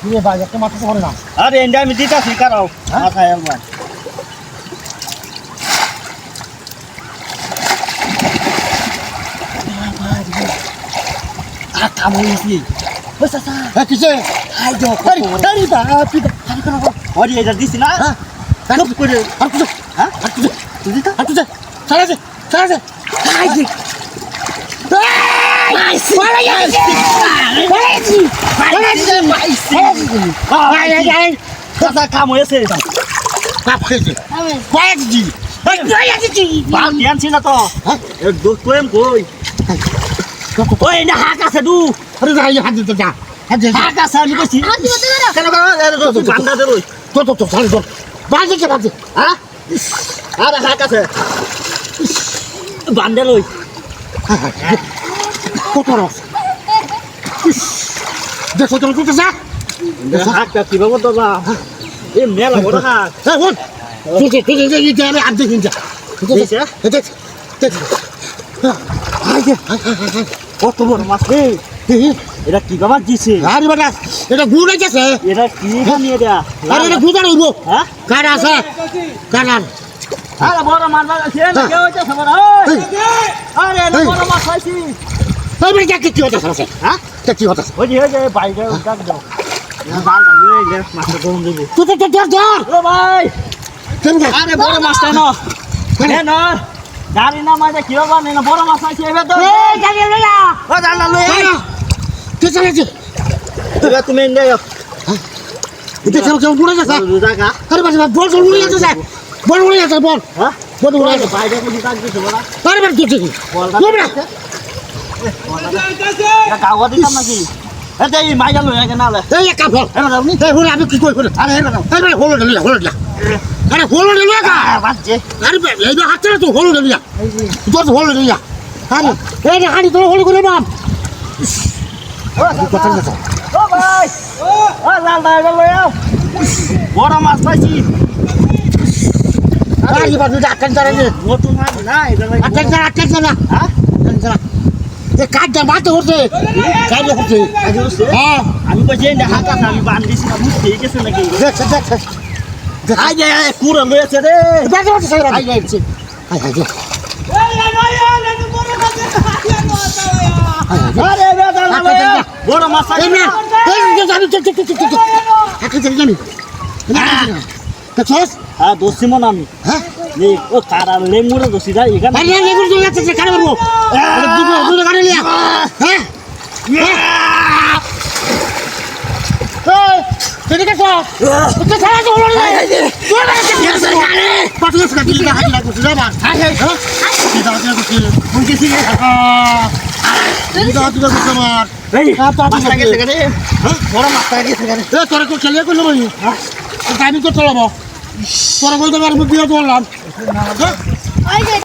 নিয়ে ভাই একটা মাথা ধরে না। আরে এন্ডা আমি দিতাছি কারাও মাথায় একবার কামড়িয়েছি ওই চাচা হ্যাঁ কিসে হাই যাও আরে তুই আরে এটা দিছি না চুপ করে আর কিছু হ্যাঁ আর কিছু তুই দিতা আর কিছু ছাড়া দে হাই দে চাচা কাম হয়েছে কাপ খেয়েছে কয়েকজি বাল ধ্যানছি না তো দোষ কোয়েম কই ওই না হাক আছে দু আরে যাই হাত দিতে যা হাত দে হাক আছে আমি কইছি কেন বান্দা দে লই তো ছাড় তো বাজে হ্যাঁ আরে হাক আছে বান্দা লই কত রস দেখো তো তুই যা হাকটা কিভাবে তো বা এ মেলা বড় হাক হ্যাঁ বল তুই যে আমি আর দেখি যা দেখ কত বড় মাছ রে এটা কি বাবা দিছে আরে বেটা এটা গুড় আছে এটা কি বানিয়ে দেয়া আরে এটা গুড় হইবো হ্যাঁ কার আছে কার আরে বড় মাছ আছে না কেউ হইছে সবার আরে বড় মাছ হইছে এই বেটা কি হচ্ছে আছে হ্যাঁ কি হচ্ছে ওই যে বাইরে ডাক দাও বাল দাও এই মাছটা দম দেব তুই ধর ও ভাই কেন আরে বড় মাছটা না না গাড়ি না মাঝে কি বাবা না বড় মাছ আছে এবার তো এই গাড়ি লইয়া ও জানা লই তুই চালাচ্ছে তুমি এনে যাও এটা কেমন গুড় আছে জায়গা আরে বাবা বল গুড় আছে বল হ্যাঁ বল গুড় আছে বাইরে কি কাজ দিছে বড় আরে বাবা তুই ঠিক এটা গাওয়া দিতাম নাকি এটা এই মাইয়া লই আগে না লে এই এক কাপ এবার যাও নি এই হল আমি কি কই আরে এবার যাও আরে হল না আরে হল না বাজে আরে এই হাত চলে তো হল না তোর হল না আরে এই হাড়ি তো হল করে বাপ কথা না ও ভাই ও লাল দাইগা লই আও বড় মাছ পাইছি আরে বাবা তুই আটকে যারে নতুন মাছ না এটা আটকে যা হ্যাঁ এ কাটটা মারতে হচ্ছে কাটে হচ্ছে হ্যাঁ আমি কইছি না হাকা আমি বান্ধিছি না বুঝতে গেছে নাকি দেখ আই যে পুরো লয়েছে রে বাজে বাজে সাইরা আই যাচ্ছে আই আরে বেদা বড় মাছ এই না এই যে জানি চল আকে জানি দেখছস হ্যাঁ দোষী মন আমি হ্যাঁ এই ও কারা লেমুরে দোষী যায় এখানে আরে লেগুর দিয়ে যাচ্ছে কারে মারবো আরে দুটো গাড়ি লিয়া হ্যাঁ এই তুই দেখছ তুই ছাড়া তো হলো না তুই না পাঁচ লাখ টাকা দিলি হাত লাগছে রে বাস হ্যাঁ কি দাও দিলে কি কোন কিছু তুই দাও দিলে কত মার এই মাছটা গেছে রে হ্যাঁ বড় মাছটা গেছে রে এ তোরা কো খেলিয়ে কইলো ভাই হ্যাঁ আমি তো চলাবো তোরা কইতে পারবি বিয়ে করলাম